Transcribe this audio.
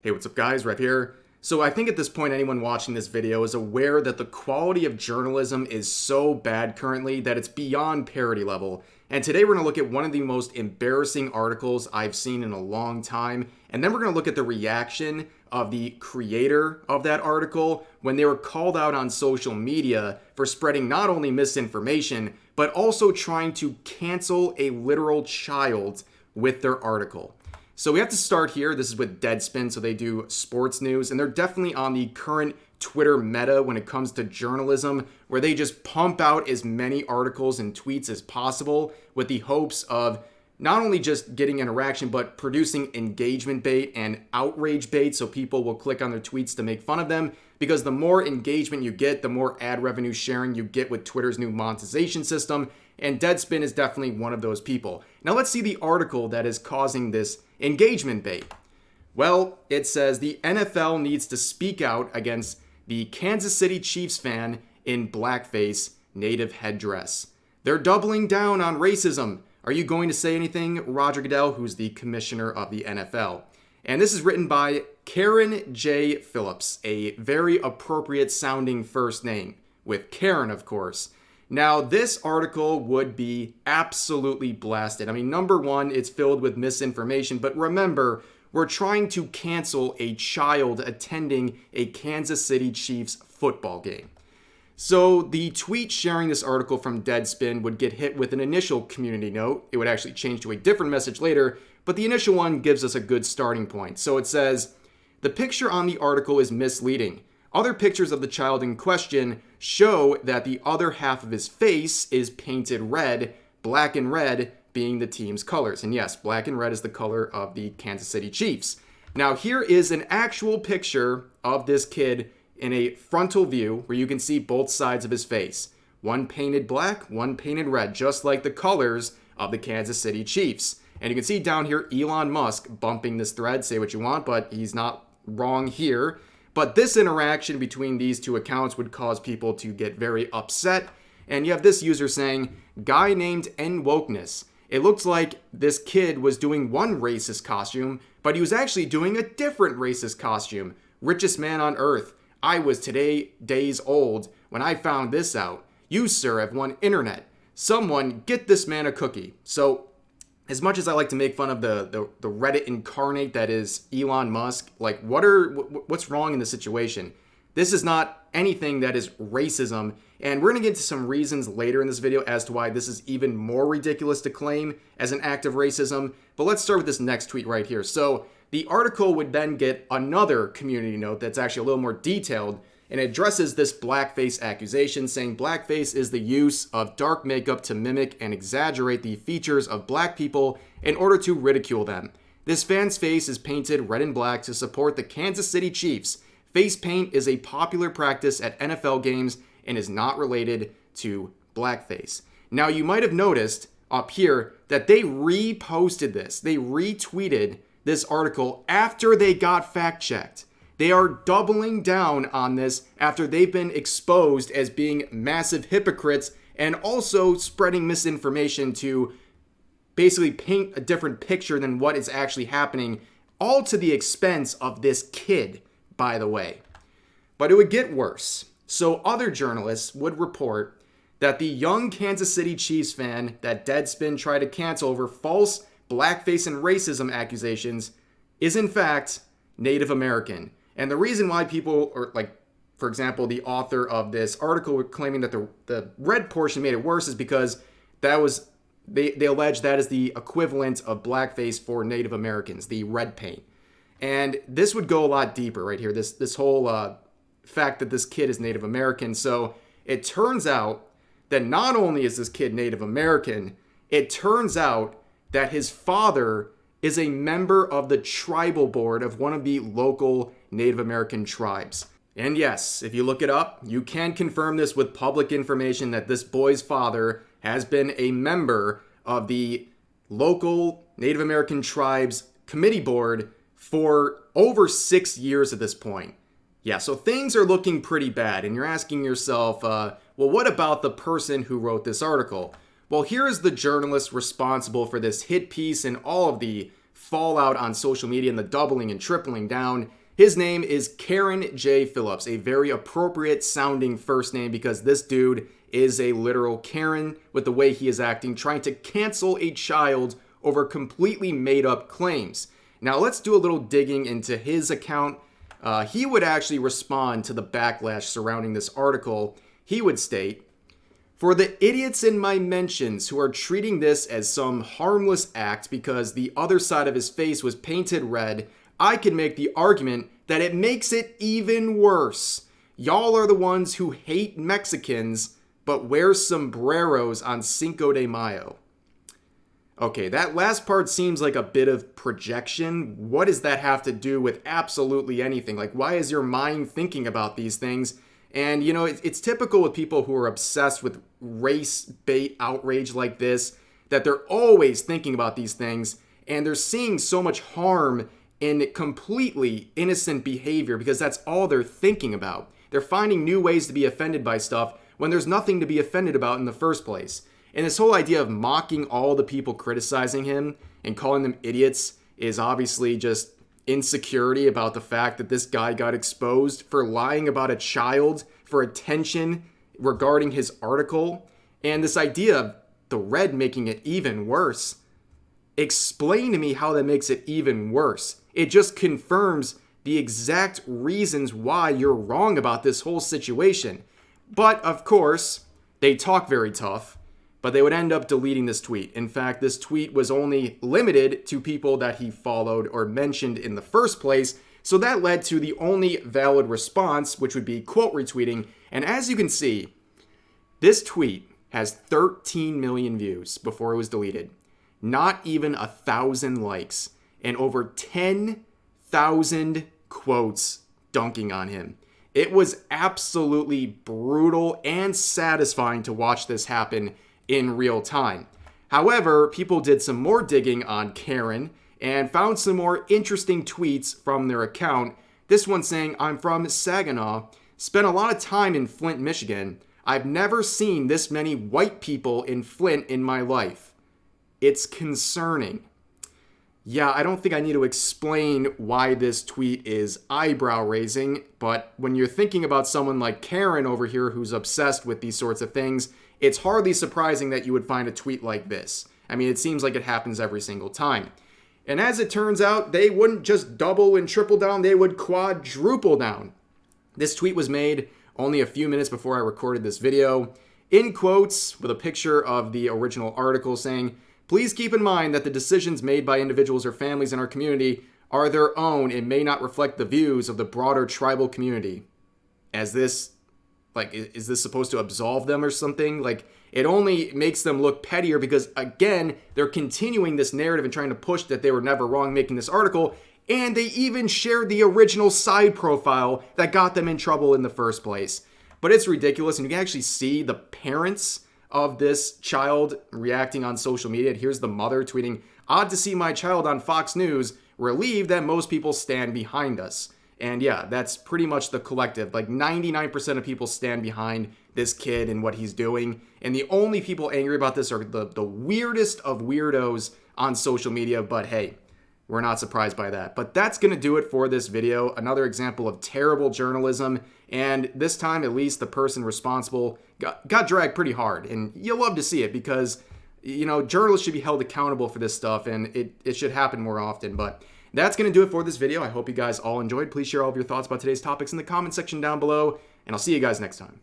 Hey, what's up guys, Rev here. So I think at this point anyone watching this video is aware that the quality of journalism is so bad currently that it's beyond parody level. And today we're going to look at one of the most embarrassing articles I've seen in a long time. And then we're going to look at the reaction of the creator of that article when they were called out on social media for spreading not only misinformation, but also trying to cancel a literal child with their article. So we have to start here. This is with Deadspin, so they do sports news, and they're definitely on the current Twitter meta when it comes to journalism, where they just pump out as many articles and tweets as possible with the hopes of not only just getting interaction, but producing engagement bait and outrage bait, so people will click on their tweets to make fun of them, because the more engagement you get, the more ad revenue sharing you get with Twitter's new monetization system, and Deadspin is definitely one of those people. Now let's see the article that is causing this engagement bait. Well, it says the NFL needs to speak out against the Kansas City Chiefs fan in blackface native headdress. They're doubling down on racism. Are you going to say anything, Roger Goodell, who's the commissioner of the NFL? And this is written by Karen J. Phillips, a very appropriate sounding first name, with Karen, of course. Now, this article would be absolutely blasted. I mean, number one, it's filled with misinformation, but remember, we're trying to cancel a child attending a Kansas City Chiefs football game. So the tweet sharing this article from Deadspin would get hit with an initial community note. It would actually change to a different message later, but the initial one gives us a good starting point. So it says, the picture on the article is misleading. Other pictures of the child in question show that the other half of his face is painted red, black and red being the team's colors. And yes, black and red is the color of the Kansas City Chiefs. Now here is an actual picture of this kid in a frontal view where you can see both sides of his face. One painted black, one painted red, just like the colors of the Kansas City Chiefs. And you can see down here Elon Musk bumping this thread, say what you want, but he's not wrong here. But this interaction between these two accounts would cause people to get very upset. And you have this user saying, guy named N-Wokeness. It looks like this kid was doing one racist costume, but he was actually doing a different racist costume. Richest man on earth. I was today days old when I found this out. You, sir, have won internet. Someone get this man a cookie. So, as much as I like to make fun of the Reddit incarnate that is Elon Musk, like what's wrong in the situation? This is not anything that is racism, and we're going to get to some reasons later in this video as to why this is even more ridiculous to claim as an act of racism. But let's start with this next tweet right here. So the article would then get another community note that's actually a little more detailed, and it addresses this blackface accusation, saying blackface is the use of dark makeup to mimic and exaggerate the features of black people in order to ridicule them. This fan's face is painted red and black to support the Kansas City Chiefs. Face paint is a popular practice at NFL games and is not related to blackface. Now, you might have noticed up here that they reposted this. They retweeted this article after they got fact-checked. They are doubling down on this after they've been exposed as being massive hypocrites and also spreading misinformation to basically paint a different picture than what is actually happening, all to the expense of this kid, by the way. But it would get worse. So other journalists would report that the young Kansas City Chiefs fan that Deadspin tried to cancel over false blackface and racism accusations is in fact Native American. And the reason why people, or like, for example, the author of this article were claiming that the red portion made it worse is because that was, they allege that is the equivalent of blackface for Native Americans, the red paint. And this would go a lot deeper right here, this whole fact that this kid is Native American. So it turns out that not only is this kid Native American, it turns out that his father is a member of the tribal board of one of the local Native American tribes. And yes, if you look it up, you can confirm this with public information that this boy's father has been a member of the local Native American tribes committee board for over 6 years at this point. Yeah, so things are looking pretty bad, and you're asking yourself, well, what about the person who wrote this article? Well, here is the journalist responsible for this hit piece and all of the fallout on social media and the doubling and tripling down. His name is Karen J. Phillips, a very appropriate sounding first name because this dude is a literal Karen with the way he is acting, trying to cancel a child over completely made up claims. Now let's do a little digging into his account. He would actually respond to the backlash surrounding this article. He would state, "For the idiots in my mentions who are treating this as some harmless act because the other side of his face was painted red, I can make the argument that it makes it even worse. Y'all are the ones who hate Mexicans but wear sombreros on Cinco de Mayo." Okay, that last part seems like a bit of projection. What does that have to do with absolutely anything? Like, why is your mind thinking about these things? And, you know, it's typical with people who are obsessed with race bait outrage like this, that they're always thinking about these things, and they're seeing so much harm in completely innocent behavior because that's all they're thinking about. They're finding new ways to be offended by stuff when there's nothing to be offended about in the first place. And this whole idea of mocking all the people criticizing him and calling them idiots is obviously just insecurity about the fact that this guy got exposed for lying about a child for attention regarding his article. And this idea of the red making it even worse. Explain to me how that makes it even worse. It just confirms the exact reasons why you're wrong about this whole situation. But of course, they talk very tough. But they would end up deleting this tweet. In fact, this tweet was only limited to people that he followed or mentioned in the first place. So that led to the only valid response, which would be quote retweeting. And as you can see, this tweet has 13 million views before it was deleted. Not even 1,000 likes. And over 10,000 quotes dunking on him. It was absolutely brutal and satisfying to watch this happen in real time. However, people did some more digging on Karen and found some more interesting tweets from their account. This one saying, "I'm from Saginaw, spent a lot of time in Flint, Michigan. I've never seen this many white people in Flint in my life. It's concerning." Yeah, I don't think I need to explain why this tweet is eyebrow raising, but when you're thinking about someone like Karen over here who's obsessed with these sorts of things, it's hardly surprising that you would find a tweet like this. I mean, it seems like it happens every single time. And as it turns out, they wouldn't just double and triple down, they would quadruple down. This tweet was made only a few minutes before I recorded this video, in quotes with a picture of the original article saying, "Please keep in mind that the decisions made by individuals or families in our community are their own and may not reflect the views of the broader tribal community." As this, like, is this supposed to absolve them or something? Like, it only makes them look pettier because, again, they're continuing this narrative and trying to push that they were never wrong making this article, and they even shared the original side profile that got them in trouble in the first place. But it's ridiculous, and you can actually see the parents of this child reacting on social media. And here's the mother tweeting, "Odd to see my child on Fox News, relieved that most people stand behind us." And yeah, that's pretty much the collective. Like 99% of people stand behind this kid and what he's doing. And the only people angry about this are the weirdest of weirdos on social media. But hey, we're not surprised by that. But that's going to do it for this video. Another example of terrible journalism. And this time, at least the person responsible got dragged pretty hard. And you'll love to see it because, you know, journalists should be held accountable for this stuff. And it should happen more often. But that's going to do it for this video. I hope you guys all enjoyed. Please share all of your thoughts about today's topics in the comment section down below. And I'll see you guys next time.